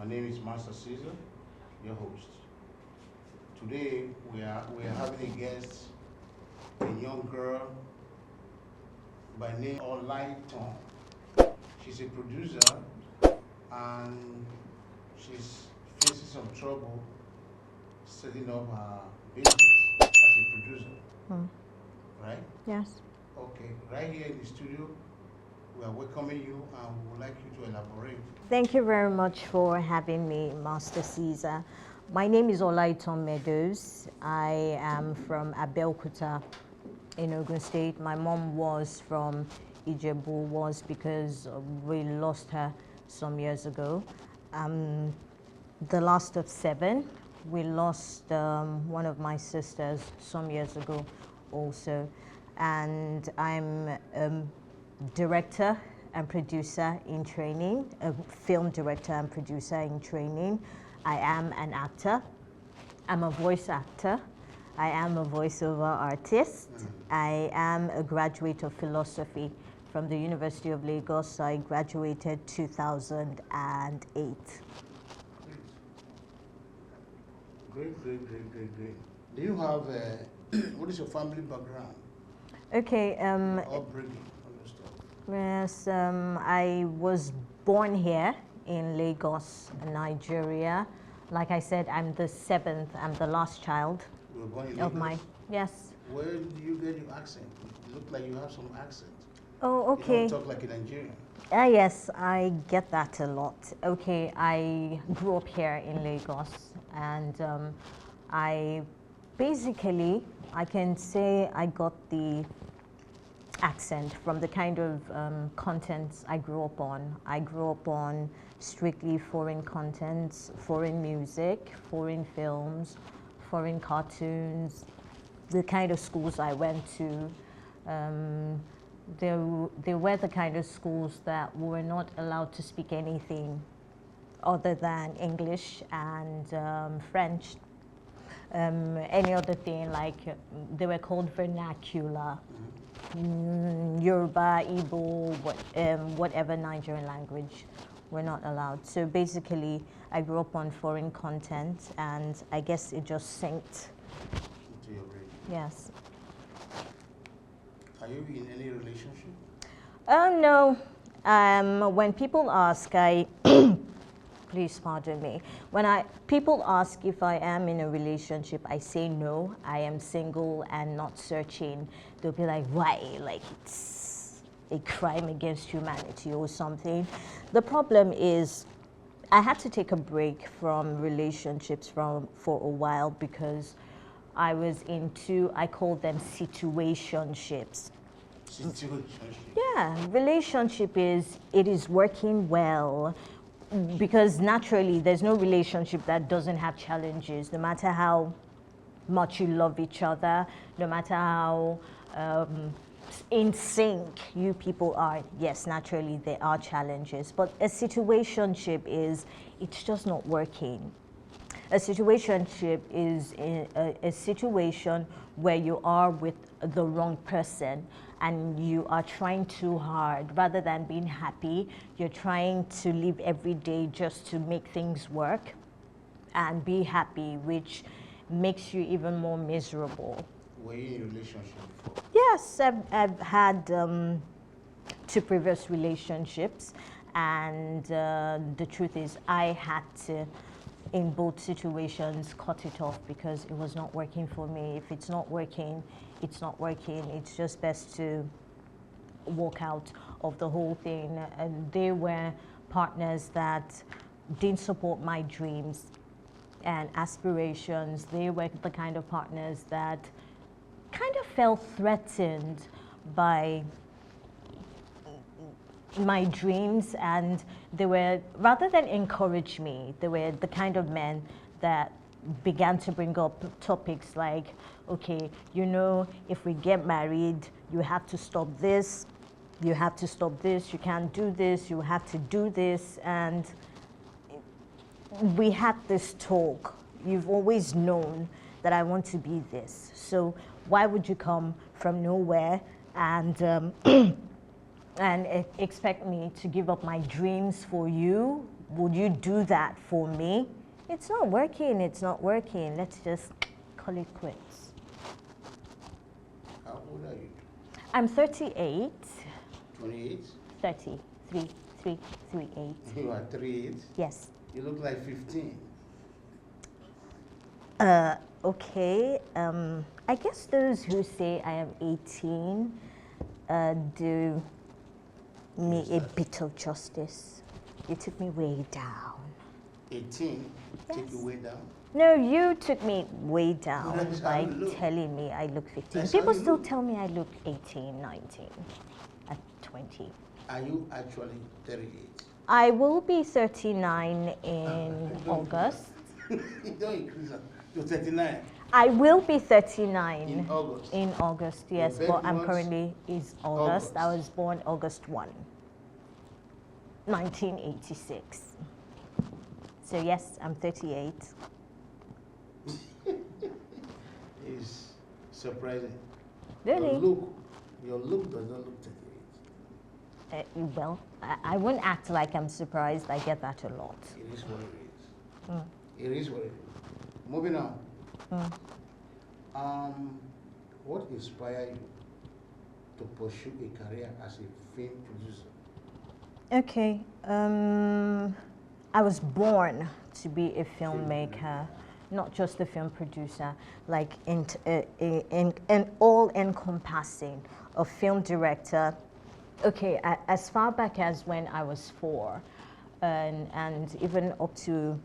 My name is Master Caesar, your host. Today we are having a guest, a young girl by name Olaiton. She's a producer and she's facing some trouble setting up her business as a producer, Hmm. right? Yes. Okay, right here in the studio, we are welcoming you and we would like you to elaborate. Thank you very much for having me, Master Caesar. My name is Olaiton Meadows. I am from Abeokuta in Ogun State. My mom was from Ijebu, was because we lost her some years ago. The last of 7. We lost one of my sisters some years ago also. And I'm director and producer in training, a film director and producer in training. I am an actor. I'm a voice actor. I am a voiceover artist. I am a graduate of philosophy from the University of Lagos. I graduated 2008. Great. Do you have, what is your family background? Okay, Upbringing, all those stuff. yes, I was born here in Lagos, Nigeria. Like I said, I'm the 7th, I'm the last child You were born in of Lagos? my, yes. Where do you get your accent? You look like you have some accent. Oh, You okay. don't talk like a Nigerian. Yes, I get that a lot. Okay, I grew up here in Lagos and I basically, I can say I got the accent from the kind of contents I grew up on. I grew up on strictly foreign contents, foreign music, foreign films, foreign cartoons, the kind of schools I went to. They were the kind of schools that were not allowed to speak anything other than English and French. Any other thing, like they were called vernacular, Yoruba, Igbo, whatever Nigerian language, were not allowed. So basically, I grew up on foreign content, and I guess it just synced. Into your brain. Yes. Are you in any relationship? Oh no. When people ask, I please pardon me. When people ask if I am in a relationship, I say no. I am single and not searching. They'll be like, why? Like it's a crime against humanity or something. The problem is, I had to take a break from relationships for a while because I was into, I call them situationships. Situationship. Yeah, relationship is, it is working well because naturally there's no relationship that doesn't have challenges, no matter how much you love each other, no matter how in sync you people are. Yes, naturally there are challenges, but a situationship is, it's just not working. A situationship is a situation where you are with the wrong person and you are trying too hard. Rather than being happy, you're trying to live every day just to make things work and be happy, which makes you even more miserable. Were you in a relationship before? Yes, I've had 2 previous relationships, and the truth is I had to, in both situations, cut it off because it was not working for me. If it's not working, it's not working. It's just best to walk out of the whole thing. And they were partners that didn't support my dreams and aspirations. They were the kind of partners that kind of felt threatened by my dreams, and they were, rather than encourage me, they were the kind of men that began to bring up topics like, okay, you know, if we get married, you have to stop this, you have to stop this, you can't do this, you have to do this. And we had this talk. You've always known that I want to be this, so why would you come from nowhere and expect me to give up my dreams for you would you do that for me? It's not working, it's not working. Let's just call it quits. How old are you? I'm 38. 28? 30. 38. You are 38? Yes. You look like 15. Okay. I guess those who say I am 18 do me a bit of justice. You took me way down. 18? Take Yes. you way down? No, you took me way down That's how by you look. telling me I look 15. That's how People you still look. tell me I look 18, 19 at 20. Are you actually 38? I will be 39 in Don't- August. Don't increase it. You're 39 I will be 39 in August. in August, yes, Your but I'm birth currently is August. I August. was born August 1, 1986. So yes, I'm 38. It's surprising. Really? Your look does not look 38. Well, I wouldn't act like I'm surprised. I get that a lot. It is what it is. Mm. It is what it is. Moving on. Mm. What inspired you to pursue a career as a film producer? Okay. I was born to be a filmmaker, not just a film producer, like in all-encompassing, a film director. Okay, as far back as when I was 4, and even up to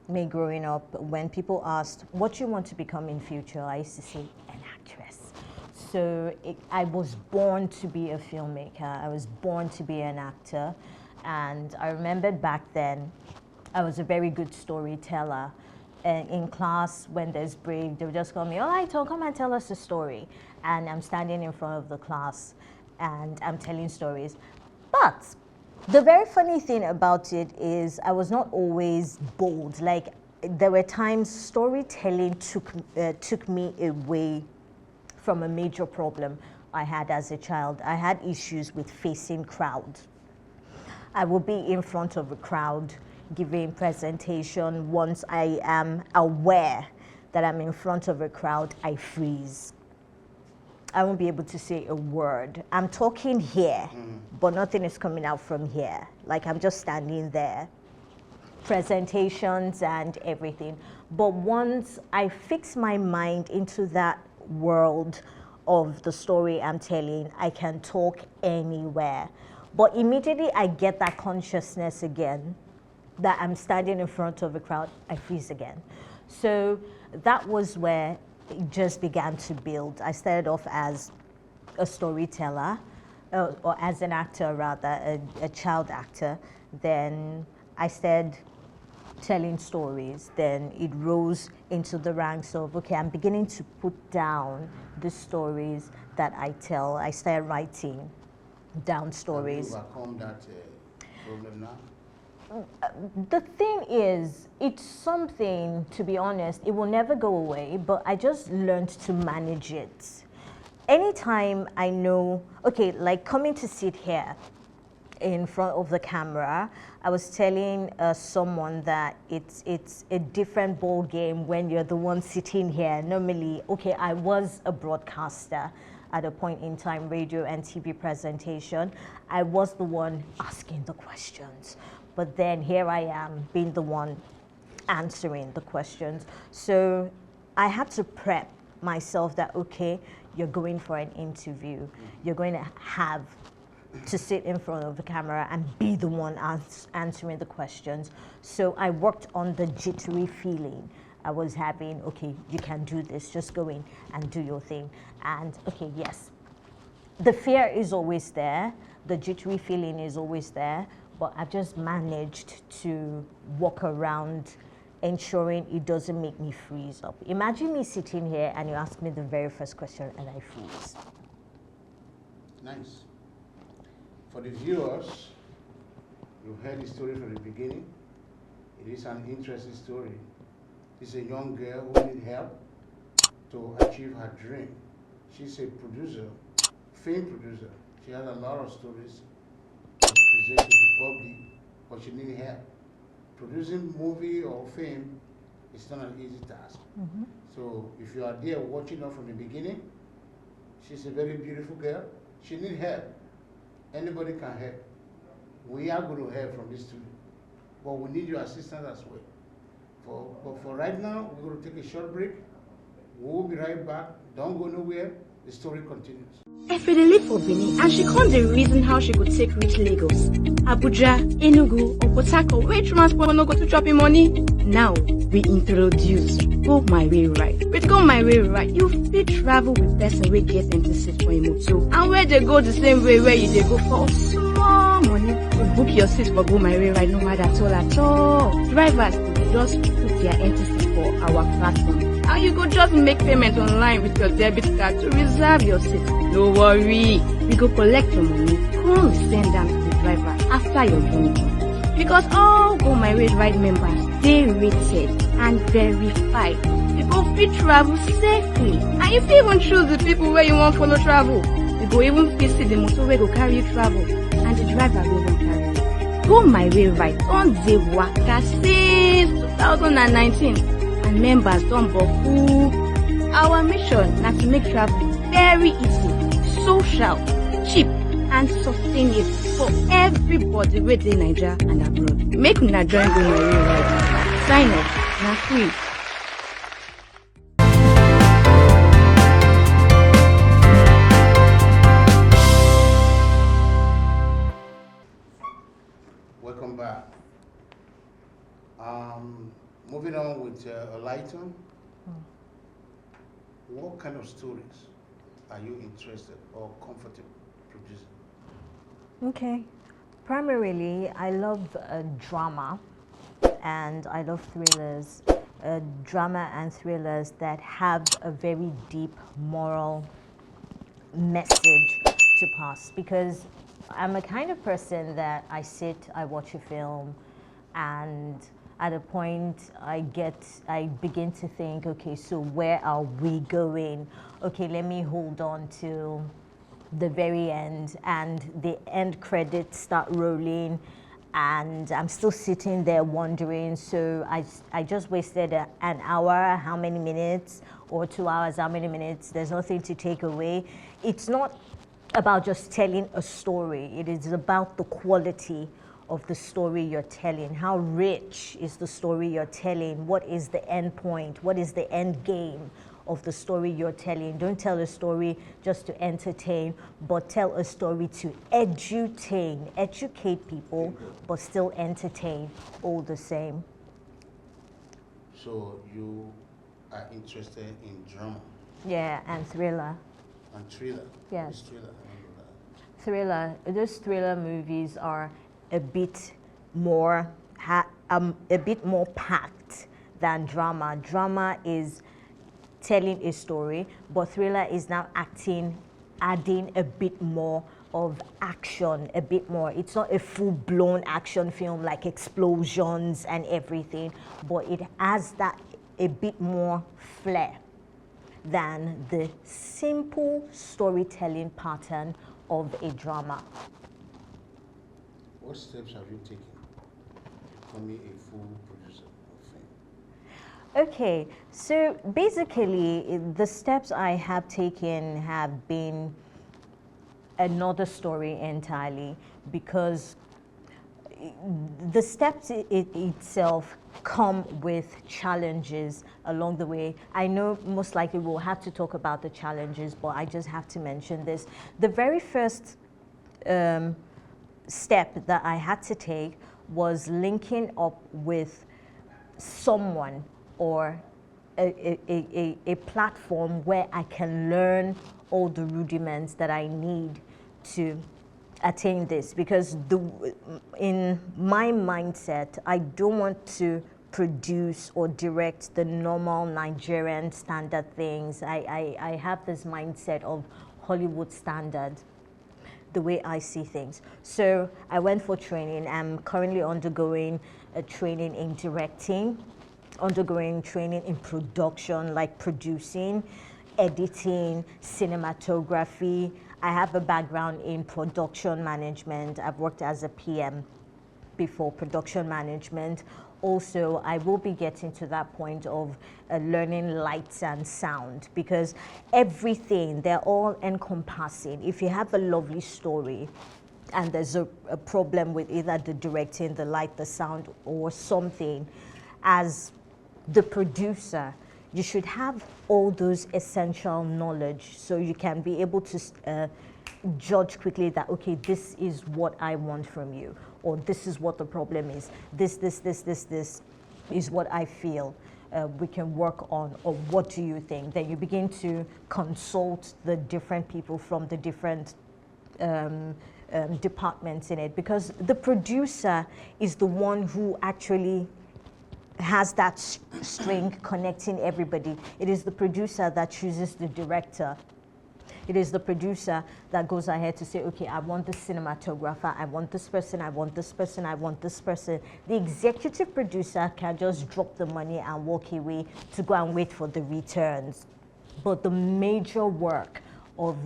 me growing up, when people asked, what you want to become in future, I used to say, an actress. So I was born to be a filmmaker. I was born to be an actor. And I remembered back then, I was a very good storyteller. And in class, when there's break, they would just call me, all right, so come and tell us a story. And I'm standing in front of the class and I'm telling stories. But the very funny thing about it is I was not always bold. Like, there were times storytelling took me away from a major problem I had as a child. I had issues with facing crowd. I will be in front of a crowd giving presentation. Once I am aware that I'm in front of a crowd, I freeze. I won't be able to say a word. I'm talking here, but nothing is coming out from here. Like, I'm just standing there. Presentations and everything. But once I fix my mind into that world of the story I'm telling, I can talk anywhere. But immediately I get that consciousness again, that I'm standing in front of a crowd, I freeze again. So that was where it just began to build. I started off as a storyteller, or as an actor rather, a child actor. Then I started telling stories. Then it rose into the ranks of, okay, I'm beginning to put down the stories that I tell. I started writing down stories. Have you overcome that problem now? The thing is, it's something, to be honest, it will never go away, but I just learned to manage it. Anytime I know, okay, like coming to sit here in front of the camera, I was telling someone that it's a different ball game when you're the one sitting here. Normally, okay, I was a broadcaster at a point in time, radio and TV presentation. I was the one asking the questions. But then here I am being the one answering the questions. So I had to prep myself that, okay, you're going for an interview. You're going to have to sit in front of the camera and be the one answering the questions. So I worked on the jittery feeling I was having. Okay, you can do this, just go in and do your thing. And okay, yes, the fear is always there. The jittery feeling is always there. But I've just managed to walk around ensuring it doesn't make me freeze up. Imagine me sitting here and you ask me the very first question and I freeze. Nice. For the viewers, you heard the story from the beginning. It is an interesting story. It's a young girl who needs help to achieve her dream. She's a producer, film producer. She has a lot of stories to present to the public, but she needs help. producing movie or film is not an easy task. So if you are there watching her from the beginning, she's a very beautiful girl. She needs help. Anybody can help. We are going to help from this studio, but we need your assistance as well. But for right now, we're going to take a short break. We'll be right back. Don't go nowhere. The story continues. Efe dey live for Benin and she can't dey reason how she could take reach Lagos, Abuja, Enugu or Port Harcourt wey transport no go to chop im money. Now we introduce Go My Way Ride. With Go My Way Ride, you fit travel with person wey get empty seat for im motor and where dey go the same way where you dey go for small money. You book your seat for Go My Way Ride no matter at all. Drivers dey just put their empty seat for our platform. And you go just make payment online with your debit card to reserve your seat. No worry, we go collect your money, come send them to the driver after your journey. Because all Go My Way Ride members, they rated and verified. You go fit travel safely. And you fit even choose the people where you want follow travel. You go even fit see the motor where go carry you travel and the driver will go carry you. Go My Way Ride on the waka since 2019. And members don't boku. Our mission na to make travel very easy, social, cheap, and sustainable for everybody within Nigeria and abroad. Make una join Go My Way Ride. Sign up, na free. Welcome back. Moving on with Olaitan. What kind of stories are you interested or comfortable producing? Okay. Primarily, I love drama and I love thrillers. Drama and thrillers that have a very deep moral message to pass, because I'm a kind of person that I watch a film, and at a point I begin to think, okay, so where are we going? Okay, let me hold on to the very end, and the end credits start rolling and I'm still sitting there wondering. So I just wasted an hour, how many minutes, or 2 hours, how many minutes? There's nothing to take away. It's not about just telling a story. It is about the quality of the story you're telling. How rich is the story you're telling? What is the end point? What is the end game of the story you're telling? Don't tell a story just to entertain, but tell a story to educate people, but still entertain all the same. So you are interested in drama? Yeah, and thriller. And thriller? Yes. Thriller. Thriller. Those thriller movies are a bit more packed than drama. Drama is telling a story, but thriller is now adding a bit more of action, a bit more. It's not a full-blown action film like explosions and everything, but it has that a bit more flair than the simple storytelling pattern of a drama. What steps have you taken to becoming a full producer of film? Okay, so basically the steps I have taken have been another story entirely, because the steps itself come with challenges along the way. I know most likely we'll have to talk about the challenges, but I just have to mention this. The very first step that I had to take was linking up with someone or a platform where I can learn all the rudiments that I need to attain this, because in my mindset, I don't want to produce or direct the normal Nigerian standard things. I have this mindset of Hollywood standard, the way I see things. So I went for training. I'm currently undergoing a training in directing, undergoing training in production, like producing, editing, cinematography. I have a background in production management. I've worked as a PM before, production management. also I will be getting to that point of learning lights and sound, because everything, they're all encompassing. If you have a lovely story and there's a problem with either the directing, the light, the sound, or something, as the producer, you should have all those essential knowledge so you can be able to judge quickly that, okay, this is what I want from you, or this is what the problem is, this is what I feel we can work on, or what do you think? Then you begin to consult the different people from the different departments in it, because the producer is the one who actually has that string connecting everybody. It is the producer that chooses the director. It is the producer that goes ahead to say, okay, I want this cinematographer, I want this person, I want this person, I want this person. The executive producer can just drop the money and walk away to go and wait for the returns. But the major work of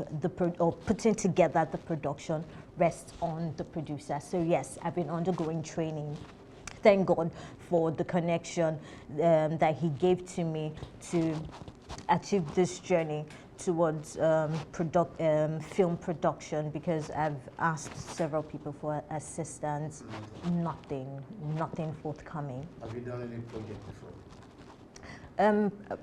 putting together the production rests on the producer. So yes, I've been undergoing training. Thank God for the connection that he gave to me to achieve this journey towards film production, because I've asked several people for assistance. Nothing forthcoming. Have you done any project before?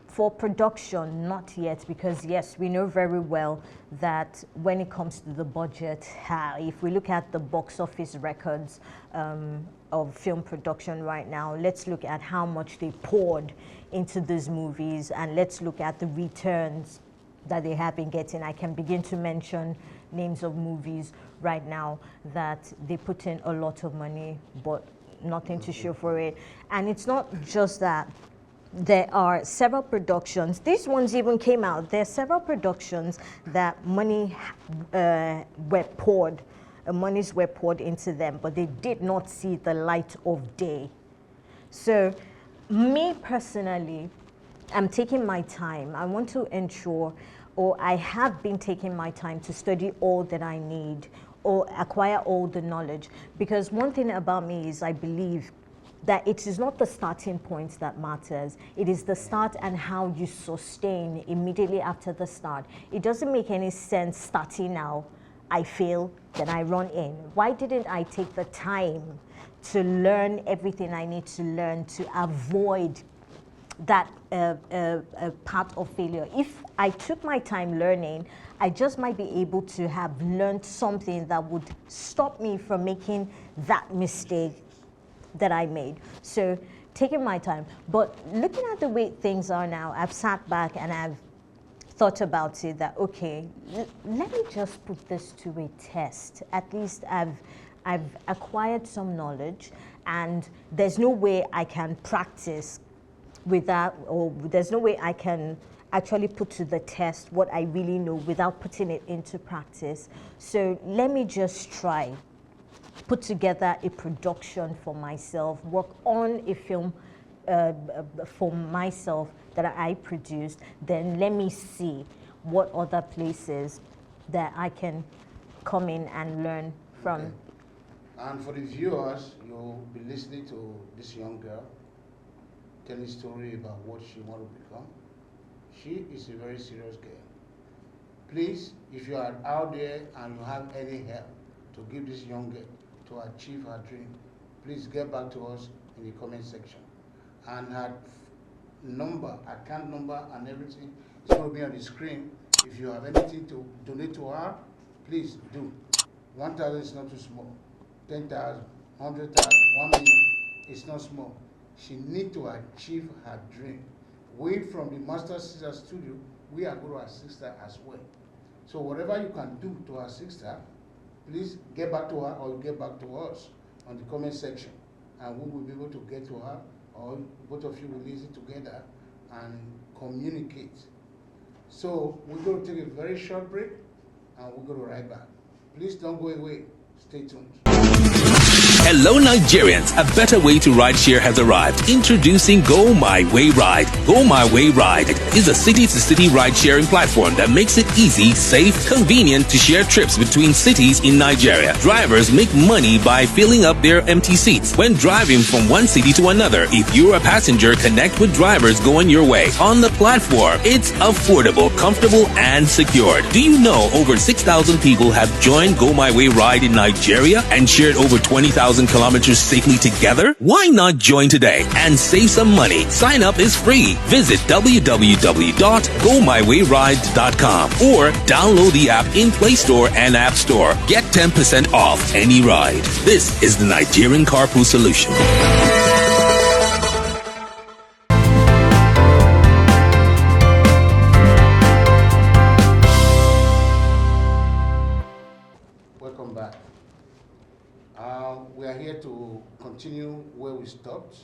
For production, not yet, because yes, we know very well that when it comes to the budget, if we look at the box office records of film production right now, let's look at how much they poured into these movies, and let's look at the returns that they have been getting. I can begin to mention names of movies right now that they put in a lot of money, but nothing to show for it. And it's not just that. There are several productions, these ones even came out, there are several productions that monies were poured into them, but they did not see the light of day. So me personally, I'm taking my time. I want to ensure, or I have been taking my time to study all that I need or acquire all the knowledge, because one thing about me is I believe that it is not the starting point that matters. It is the start and how you sustain immediately after the start. It doesn't make any sense starting now, I fail, then I run in. Why didn't I take the time to learn everything I need to learn to avoid that part of failure? If I took my time learning, I just might be able to have learned something that would stop me from making that mistake that I made. So taking my time, but looking at the way things are now, I've sat back and I've thought about it that, okay, let me just put this to a test. At least I've acquired some knowledge, and there's no way I can practice without, or there's no way I can actually put to the test what I really know without putting it into practice. So let me just try. Put together a production for myself, work on a film for myself that I produced, then let me see what other places that I can come in and learn from. Okay. And for the viewers, you'll be listening to this young girl telling a story about what she wants to become. She is a very serious girl. Please, if you are out there and you have any help to give this young girl to achieve her dream, please get back to us in the comment section. And her number, account number and everything is going to be on the screen. If you have anything to donate to her, please do. 1,000 is not too small. 10,000, 100,000, 1 million is not small. She needs to achieve her dream. We from the Master Sister Studio, we are going to assist her as well. So whatever you can do to assist her, please get back to her or get back to us on the comment section, and we will be able to get to her, or both of you will listen together and communicate. So we're going to take a very short break, and we're going to be right back. Please don't go away. Stay tuned. Hello, Nigerians. A better way to ride share has arrived. Introducing Go My Way Ride. Go My Way Ride is a city-to-city ride-sharing platform that makes it easy, safe, convenient to share trips between cities in Nigeria. Drivers make money by filling up their empty seats when driving from one city to another. If you're a passenger, connect with drivers going your way. On the platform, it's affordable, comfortable, and secured. Do you know over 6,000 people have joined Go My Way Ride in Nigeria and shared over 20,000 kilometers safely together? Why not join today and save some money? Sign up is free. Visit www.gomywayride.com or download the app in Play Store and App Store. Get 10% off any ride. This is the Nigerian Carpool Solution. Welcome back. We are here to continue where we stopped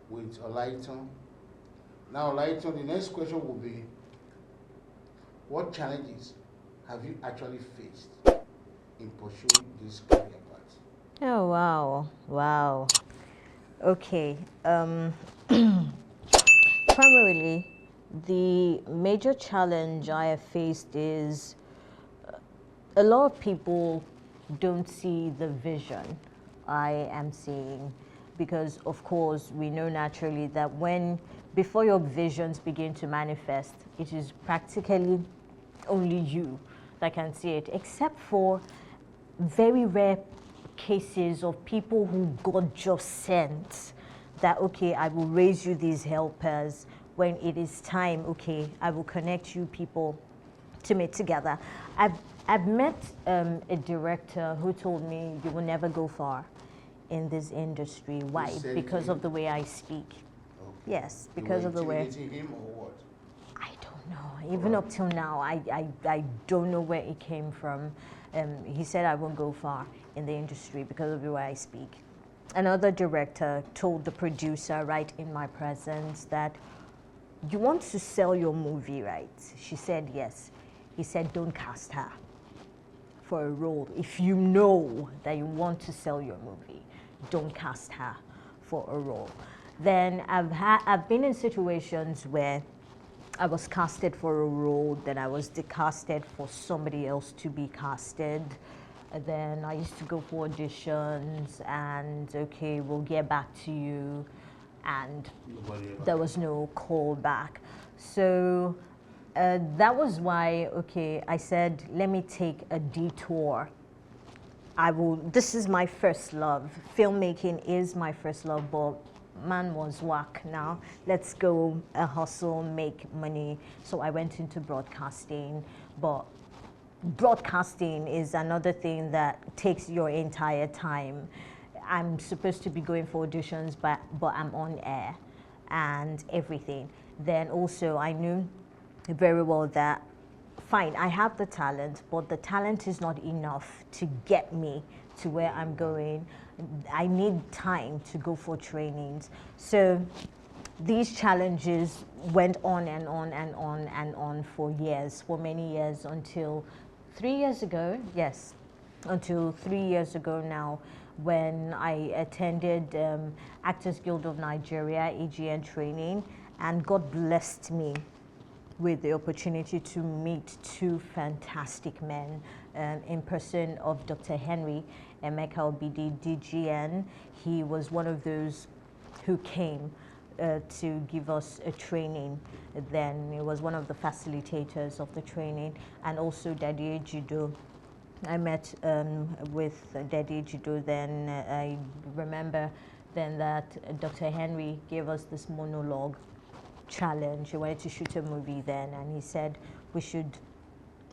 with Olaitan. Now, Olaitan, the next question will be, what challenges have you actually faced in pursuing this career path? Oh, wow. Wow. Okay. Primarily, the major challenge I have faced is a lot of people don't see the vision I am seeing, because of course we know naturally that before your visions begin to manifest, it is practically only you that can see it, except for very rare cases of people who God just sent that, okay, I will raise you these helpers. When it is time, okay, I will connect you people to meet together. I've met a director who told me you will never go far in this industry. Why? Because of the way I speak. Okay. Yes, because of the way. Intimidating him or what? I don't know. Even up till now, I don't know where it came from. He said I won't go far in the industry because of the way I speak. Another director told the producer right in my presence that, you want to sell your movie, right? She said yes. He said, don't cast her for a role. If you know that you want to sell your movie, don't cast her for a role. Then I've been in situations where I was casted for a role, then I was decasted for somebody else to be casted. And then I used to go for auditions and, okay, we'll get back to you. And there was no call back. So that was why, okay, I said, let me take a detour. This is my first love. Filmmaking is my first love, but man was whack now. Let's go hustle, make money. So I went into broadcasting, but broadcasting is another thing that takes your entire time. I'm supposed to be going for auditions, but I'm on air and everything. Then also I knew very well that, fine, I have the talent, but the talent is not enough to get me to where I'm going. I need time to go for trainings. So these challenges went on and on and on and on for years, for many years, until 3 years ago, yes, until 3 years ago now, when I attended Actors Guild of Nigeria, AGN training, and God blessed me with the opportunity to meet two fantastic men in person of Dr. Henry Emeka Obidi, DGN. He was one of those who came to give us a training. Then he was one of the facilitators of the training, and also Daddy Ejido. I met with Daddy Ejido then. I remember then that Dr. Henry gave us this monologue challenge. He wanted to shoot a movie then, and he said we should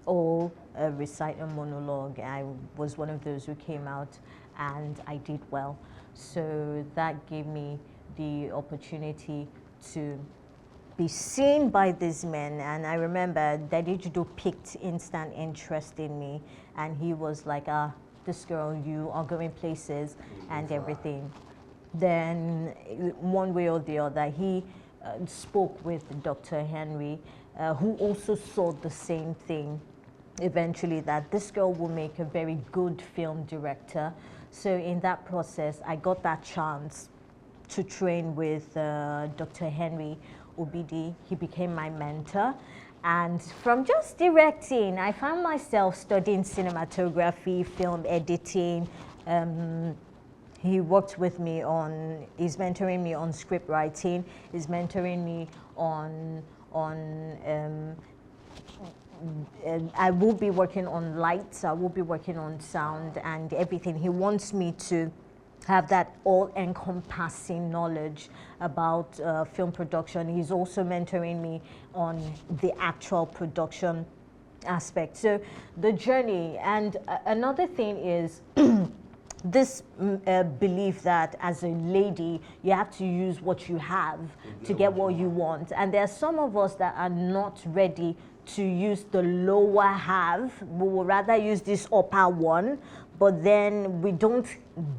all recite a monologue. I was one of those who came out, and I did well. So that gave me the opportunity to be seen by these men. And I remember Daddy Judo picked instant interest in me, and he was like, this girl, you are going places and everything. Then one way or the other, he spoke with Dr. Henry, who also saw the same thing eventually that this girl will make a very good film director. So in that process, I got that chance to train with Dr. Henry Obidi. He became my mentor. And from just directing, I found myself studying cinematography, film editing. He worked with me on, he's mentoring me on script writing, he's mentoring me on I will be working on lights, I will be working on sound and everything. He wants me to have that all-encompassing knowledge about film production. He's also mentoring me on the actual production aspect. So the journey, and another thing is this belief that as a lady, you have to use what you have to get what you want. And there are some of us that are not ready to use the lower half. We will rather use this upper one, but then we don't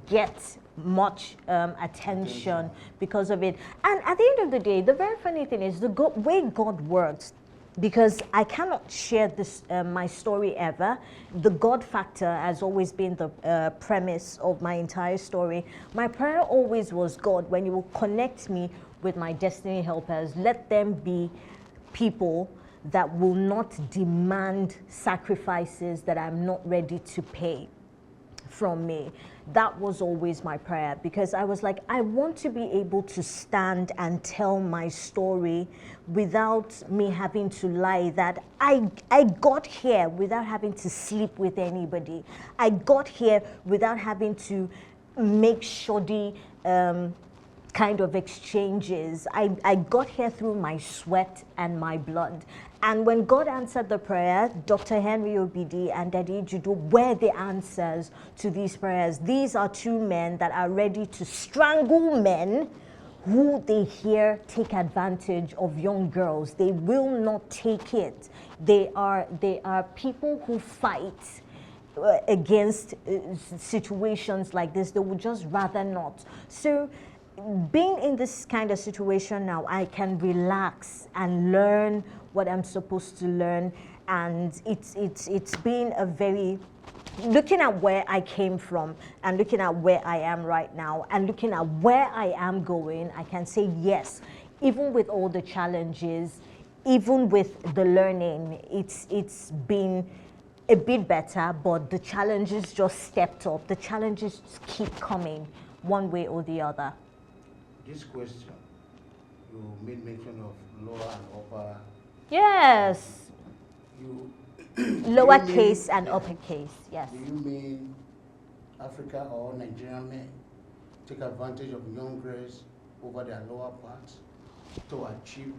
get much attention because of it. And at the end of the day, the very funny thing is the way God works, because I cannot share this my story ever. The God factor has always been the premise of my entire story. My prayer always was, God, when you will connect me with my destiny helpers, let them be people that will not demand sacrifices that I'm not ready to pay from me. That was always my prayer, because I was like, I want to be able to stand and tell my story without me having to lie that I got here without having to sleep with anybody. I got here without having to make shoddy kind of exchanges. I got here through my sweat and my blood. And when God answered the prayer, Dr. Henry Obidi and Daddy Judo were the answers to these prayers. These are two men that are ready to strangle men who they hear take advantage of young girls. They will not take it. They are people who fight against situations like this. They would just rather not. So being in this kind of situation now, I can relax and learn what I'm supposed to learn. And it's been a very, looking at where I came from and looking at where I am right now and looking at where I am going, I can say yes, even with all the challenges, even with the learning, it's been a bit better, but the challenges just stepped up. The challenges keep coming one way or the other. This question, you made mention of lower and upper. Yes. You Lowercase and uppercase, yes. Do you mean Africa or Nigerian men take advantage of young girls over their lower parts to achieve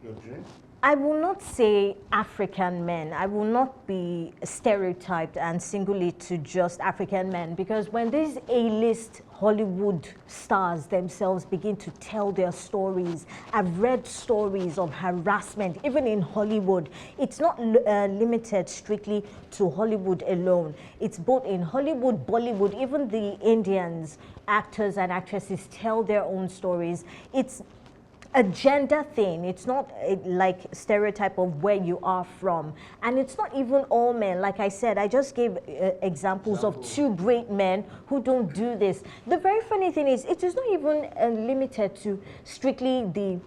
your dream? I will not say African men. I will not be stereotyped and single it to just African men, because when these A-list Hollywood stars themselves begin to tell their stories, I've read stories of harassment, even in Hollywood. It's not limited strictly to Hollywood alone. It's both in Hollywood, Bollywood, even the Indians, actors and actresses tell their own stories. It's a gender thing. It's not like stereotype of where you are from, and it's not even all men. Like I said, I just gave examples of two great men who don't do this. The very funny thing is, it is not even limited to strictly the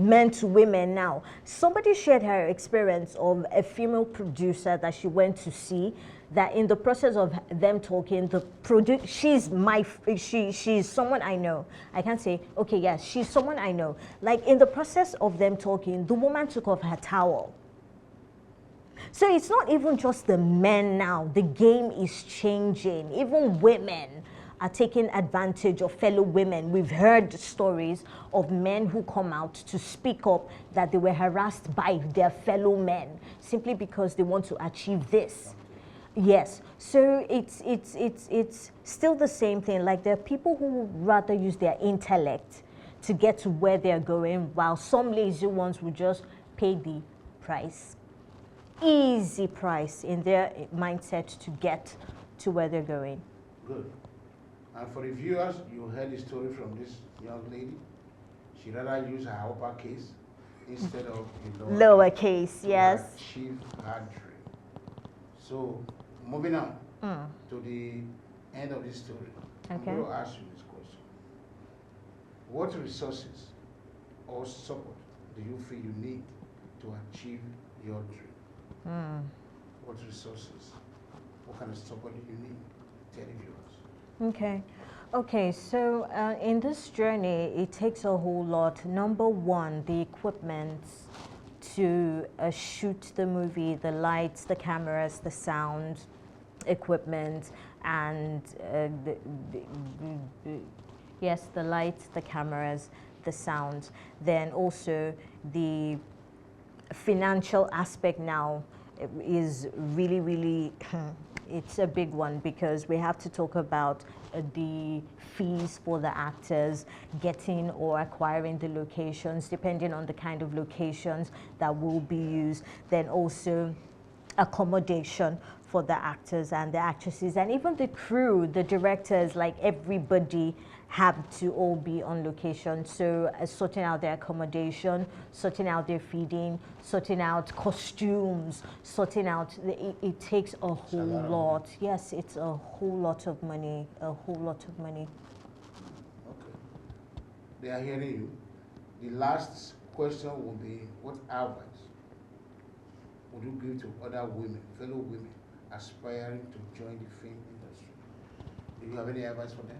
men to women now. Somebody shared her experience of a female producer that she went to see, that in the process of them talking, she's someone I know. I can't say, okay, yes, she's someone I know. Like in the process of them talking, the woman took off her towel. So it's not even just the men now. The game is changing. Even women are taking advantage of fellow women. We've heard stories of men who come out to speak up that they were harassed by their fellow men simply because they want to achieve this. Yes, so it's still the same thing. Like there are people who would rather use their intellect to get to where they're going, while some lazy ones would just pay the price. Easy price in their mindset to get to where they're going. Good. And for the viewers, you heard the story from this young lady. She rather use her upper case instead of the Lower case, yes. To achieve her dream. So, moving on to the end of this story, Okay. I'm going to ask you this question. What resources or support do you feel you need to achieve your dream? What resources? What kind of support do you need? Tell the viewers. Okay. Okay, so in this journey, it takes a whole lot. Number one, the equipment to shoot the movie, the lights, the cameras, the sound equipment, and yes, the lights, the cameras, the sound. Then also the financial aspect now is really, really, it's a big one because we have to talk about the fees for the actors, getting or acquiring the locations, depending on the kind of locations that will be used. Then also accommodation for the actors and the actresses, and even the crew, the directors, like everybody have to all be on location. So sorting out their accommodation, sorting out their feeding, sorting out costumes, sorting out, it takes a whole lot. Yes, it's a whole lot of money, a whole lot of money. Okay. They are hearing you. The last question will be, what advice would you give to other women, fellow women, aspiring to join the film industry? Do you have any advice for them?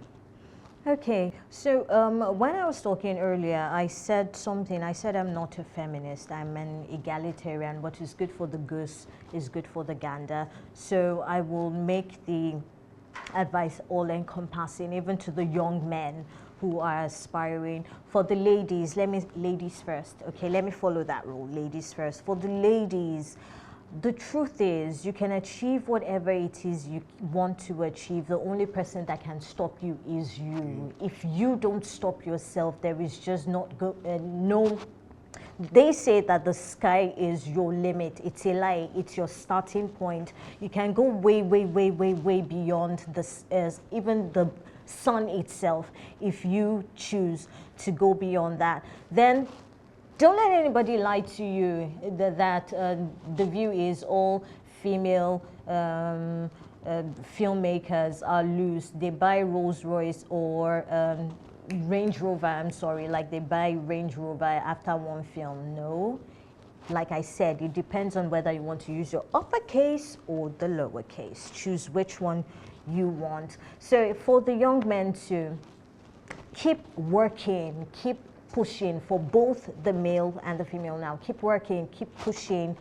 Okay, so when I was talking earlier, I said something. I said I'm not a feminist. I'm an egalitarian. What is good for the goose is good for the gander. So I will make the advice all-encompassing, even to the young men who are aspiring. For the ladies, ladies first. Okay, let me follow that rule. Ladies first. For the ladies, the truth is, you can achieve whatever it is you want to achieve. The only person that can stop you is you. If you don't stop yourself, there is just no. They say that the sky is your limit. It's a lie. It's your starting point. You can go way, way, way, way, way beyond this, even the sun itself, if you choose to go beyond that. Then don't let anybody lie to you that the view is all female filmmakers are loose. They buy Rolls Royce or Range Rover, I'm sorry, like they buy Range Rover after one film. No. Like I said, it depends on whether you want to use your uppercase or the lowercase. Choose which one you want. So for the young men to keep working, keep pushing, for both the male and the female now. Keep working, keep pushing.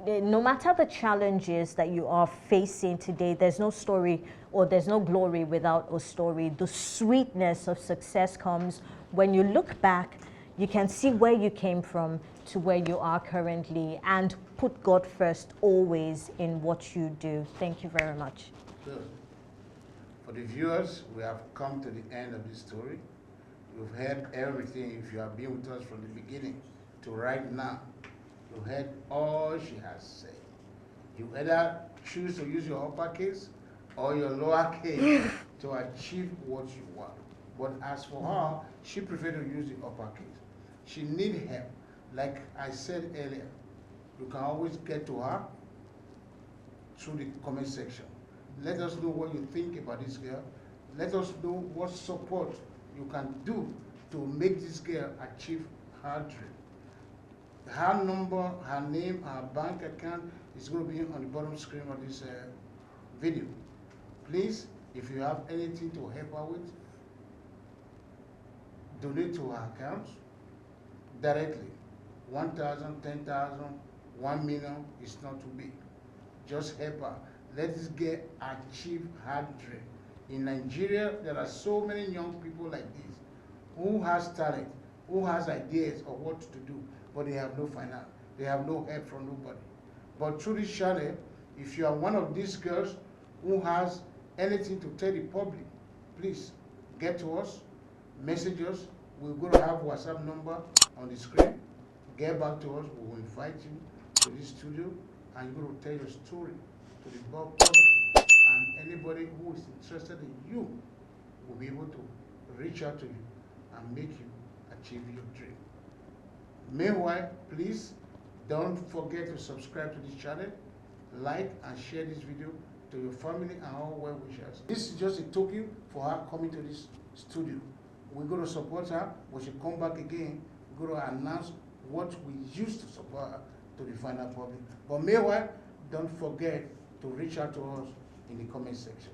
No matter the challenges that you are facing today, there's no story or there's no glory without a story. The sweetness of success comes when you look back, you can see where you came from to where you are currently, and put God first always in what you do. Thank you very much. Good. For the viewers, we have come to the end of this story. You've heard everything. If you have been with us from the beginning to right now, you heard all she has said. You either choose to use your uppercase or your lowercase to achieve what you want. But as for her, she preferred to use the uppercase. She needs help. Like I said earlier, you can always get to her through the comment section. Let us know what you think about this girl. Let us know what support you can do to make this girl achieve her dream. Her number, her name, her bank account is going to be on the bottom screen of this video. Please, if you have anything to help her with, donate to her account directly. 1,000, 10,000, 1 million is not too big. Just help her. Let this girl achieve her dream. In Nigeria, there are so many young people like this who has talent, who has ideas of what to do, but they have no finance. They have no help from nobody. But through this channel, if you are one of these girls who has anything to tell the public, please get to us, message us. We're going to have WhatsApp number on the screen. Get back to us. We will invite you to this studio, and you're going to tell your story to the public. And anybody who is interested in you will be able to reach out to you and make you achieve your dream. Meanwhile, please don't forget to subscribe to this channel, like and share this video to your family and all well wishers. This is just a token for her coming to this studio. We're going to support her. When she come back again, we're going to announce what we used to support her to the final public. But meanwhile, don't forget to reach out to us in the comment section.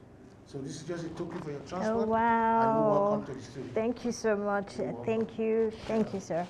So this is just a token for your transport. Oh, wow. And you're welcome to the studio. Thank you so much. You're welcome. Thank you. Thank you, sir.